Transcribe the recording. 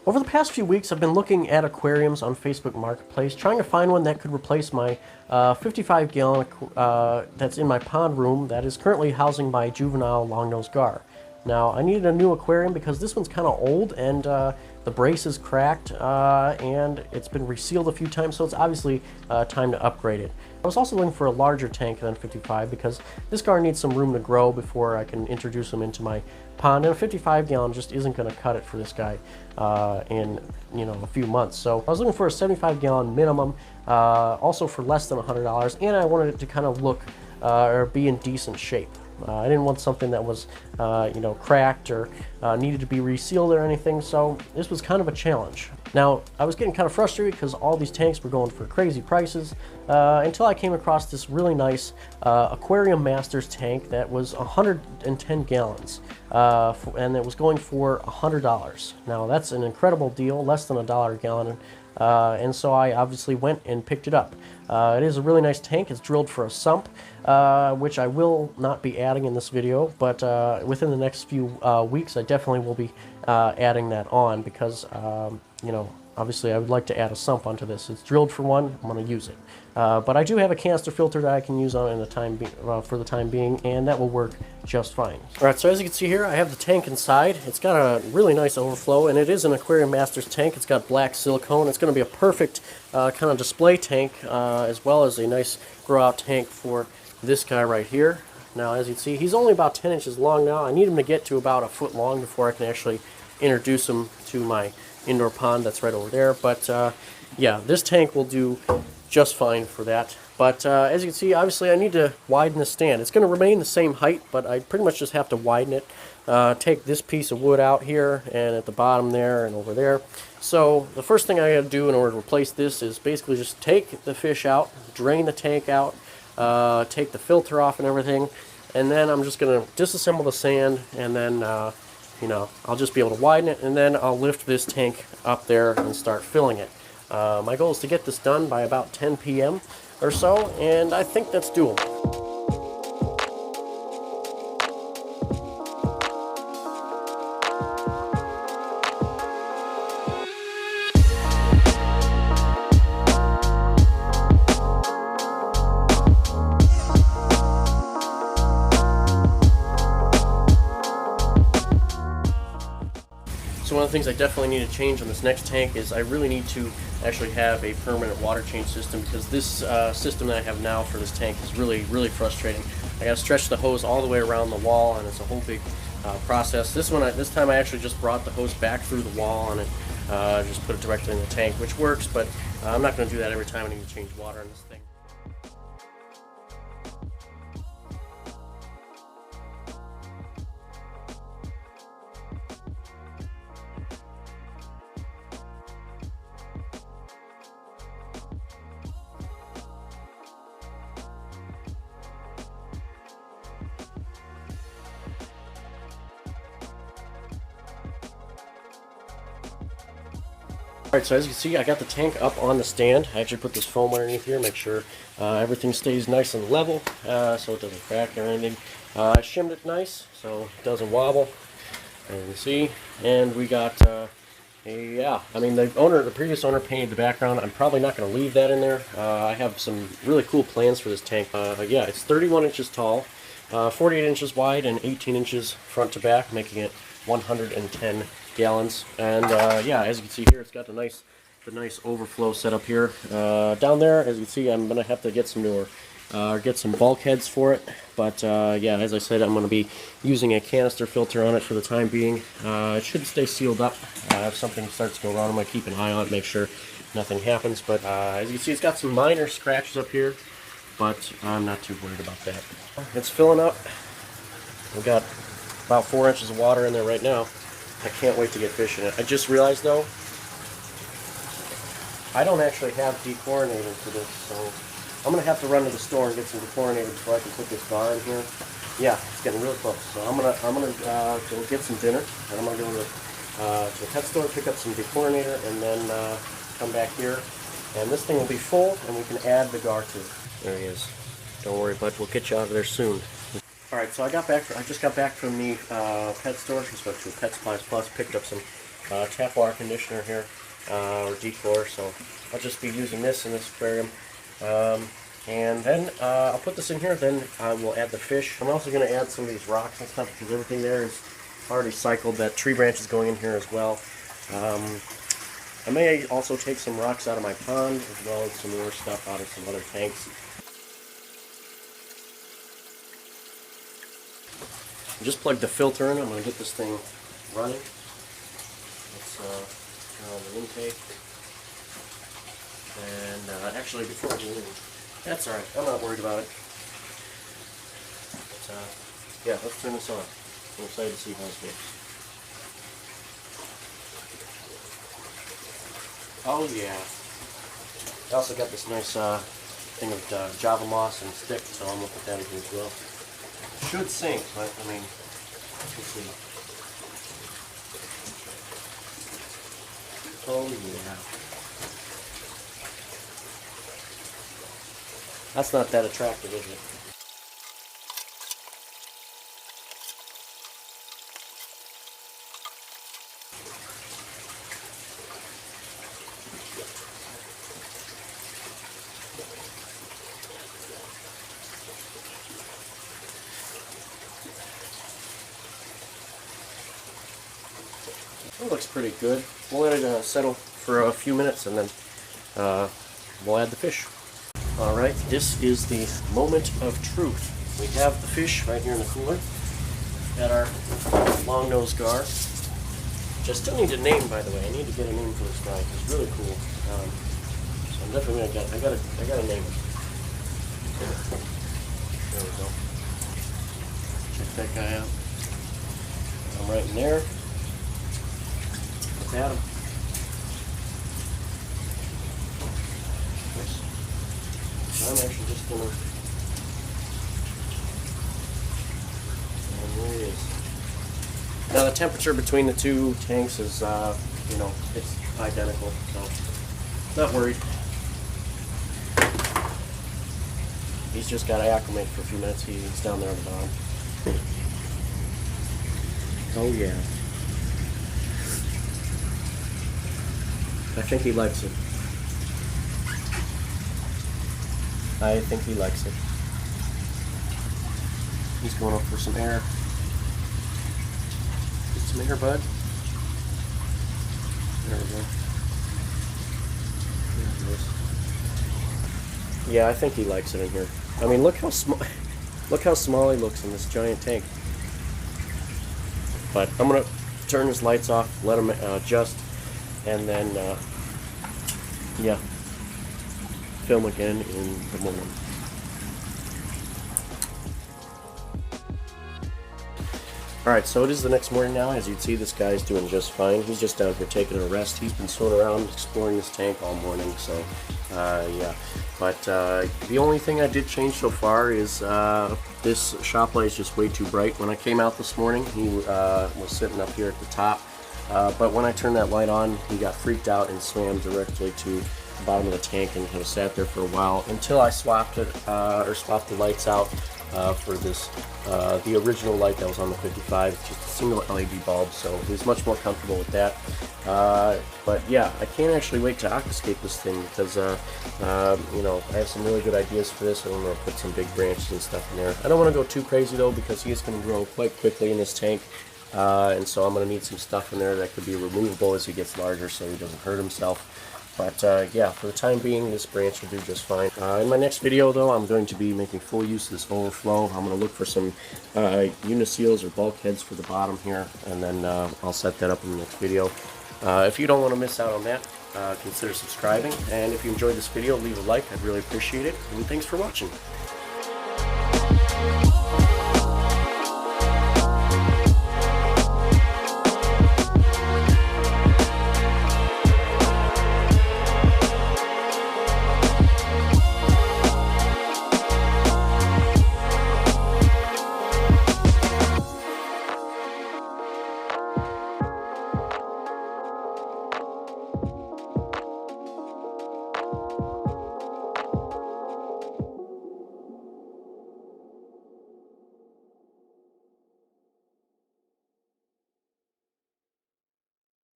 Over the past few weeks, I've been looking at aquariums on Facebook Marketplace, trying to find one that could replace my 55-gallon that's in my pond room that is currently housing my juvenile longnose gar. Now, I needed a new aquarium because this one's kind of old and the brace is cracked and it's been resealed a few times, so it's obviously time to upgrade it. I was also looking for a larger tank than 55 because this gar needs some room to grow before I can introduce him into my pond, and a 55-gallon just isn't going to cut it for this guy in a few months. So I was looking for a 75-gallon minimum, also for less than $100, and I wanted it to kind of look or be in decent shape. I didn't want something that was, cracked or needed to be resealed or anything, so this was kind of a challenge. Now, I was getting kind of frustrated because all these tanks were going for crazy prices until I came across this really nice Aquarium Masters tank that was 110 gallons, and it was going for $100. Now, that's an incredible deal, less than $1 a gallon. And so I obviously went and picked it up. It is a really nice tank. It's drilled for a sump, which I will not be adding in this video, but within the next few weeks I definitely will be adding that on because, obviously I would like to add a sump onto this. It's drilled for one, I'm going to use it. But I do have a canister filter that I can use on in for the time being, and that will work just fine. Alright, so as you can see here, I have the tank inside. It's got a really nice overflow, and it is an Aquarium Masters tank. It's got black silicone. It's going to be a perfect kind of display tank, as well as a nice grow-out tank for this guy right here. Now, as you can see, he's only about 10 inches long now. I need him to get to about a foot long before I can actually introduce him to my indoor pond that's right over there. But yeah, this tank will do just fine for that. But as you can see, obviously I need to widen the stand. It's going to remain the same height, but I pretty much just have to widen it. Take this piece of wood out here and at the bottom there and over there. So the first thing I got to do in order to replace this is basically just take the fish out, drain the tank out, take the filter off and everything, and then I'm just going to disassemble the sand, and then I'll just be able to widen it, and then I'll lift this tank up there and start filling it. My goal is to get this done by about 10 p.m. or so, and I think that's doable. So one of the things I definitely need to change on this next tank is I really need to actually have a permanent water change system, because this system that I have now for this tank is really frustrating. I got to stretch the hose all the way around the wall, and it's a whole big process. This time I actually just brought the hose back through the wall and just put it directly in the tank, which works, but I'm not going to do that every time I need to change water on this thing. Alright, so as you can see, I got the tank up on the stand. I actually put this foam underneath here, make sure everything stays nice and level so it doesn't crack or anything. I shimmed it nice so it doesn't wobble, as you can see. And we got, the previous owner painted the background. I'm probably not going to leave that in there. I have some really cool plans for this tank. Yeah, it's 31 inches tall, 48 inches wide, and 18 inches front to back, making it 110 gallons. And yeah, as you can see here, it's got the nice overflow set up here. Down there, as you can see, I'm gonna have to get some newer get some bulkheads for it, but yeah, as I said, I'm going to be using a canister filter on it for the time being. It should stay sealed up. If something starts to go wrong, I'm going to keep an eye on it, make sure nothing happens. But as you can see, it's got some minor scratches up here, but I'm not too worried about that. It's filling up. We've got about 4 inches of water in there right now. I can't wait to get fish in it. I just realized, though, I don't actually have dechlorinator for this, so I'm going to have to run to the store and get some dechlorinator before I can put this gar in here. Yeah, it's getting real close. So I'm gonna go get some dinner, and I'm going to go to the pet store, pick up some dechlorinator, and then come back here. And this thing will be full, and we can add the gar to it. There he is. Don't worry, bud. We'll get you out of there soon. Alright, so I just got back from the pet store. Just went to Pet Supplies Plus, picked up some tap water conditioner here, or dechlor, so I'll just be using this in this aquarium. And then I'll put this in here, then we'll add the fish. I'm also going to add some of these rocks and stuff because everything there is already cycled. That tree branch is going in here as well. I may also take some rocks out of my pond as well as some more stuff out of some other tanks. Just plug the filter in. I'm going to get this thing running. Let's turn on the intake. And actually, before I do anything, that's alright. I'm not worried about it. But, yeah, let's turn this on. I'm excited to see how this works. Oh yeah. I also got this nice thing of Java moss and stick, so I'm going to put that in here as well. Should sink, but I mean, we'll see. Oh yeah. That's not that attractive, is it? It looks pretty good. We'll let it settle for a few minutes and then we'll add the fish. Alright, this is the moment of truth. We have the fish right here in the cooler. Got our Longnose Gar. Which I still need a name, by the way. I need to get a name for this guy. He's really cool. So I'm definitely gonna get. I gotta name him. There we go. Check that guy out. I'm right in there. Let's add him. I'm actually just gonna. And there he is. Now the temperature between the two tanks is, you know, it's identical, so not worried. He's just got to acclimate for a few minutes. He's down there on the bottom. Oh yeah. I think he likes it. I think he likes it. He's going up for some air. Get some air, bud. There we go. There it is. Yeah, I think he likes it in here. I mean, look how small he looks in this giant tank. But I'm gonna turn his lights off, let him adjust, and then yeah, film again in the morning. Alright, so it is the next morning now. As you can see, this guy's doing just fine. He's just down here taking a rest. He's been swimming around exploring this tank all morning, so yeah. But the only thing I did change so far is this shop light is just way too bright. When I came out this morning, he was sitting up here at the top. But when I turned that light on, he got freaked out and swam directly to the bottom of the tank and kind of sat there for a while until I swapped it or swapped the lights out for this the original light that was on the 55, just a single LED bulb. So he was much more comfortable with that. But yeah, I can't actually wait to aquascape this thing because you know, I have some really good ideas for this. I'm going to put some big branches and stuff in there. I don't want to go too crazy though because he is going to grow quite quickly in this tank. And so I'm going to need some stuff in there that could be removable as he gets larger so he doesn't hurt himself. But yeah, for the time being, this branch will do just fine. In my next video, though, I'm going to be making full use of this overflow. I'm going to look for some uniseals or bulkheads for the bottom here, and then I'll set that up in the next video. If you don't want to miss out on that, consider subscribing. And if you enjoyed this video, leave a like. I'd really appreciate it. And thanks for watching.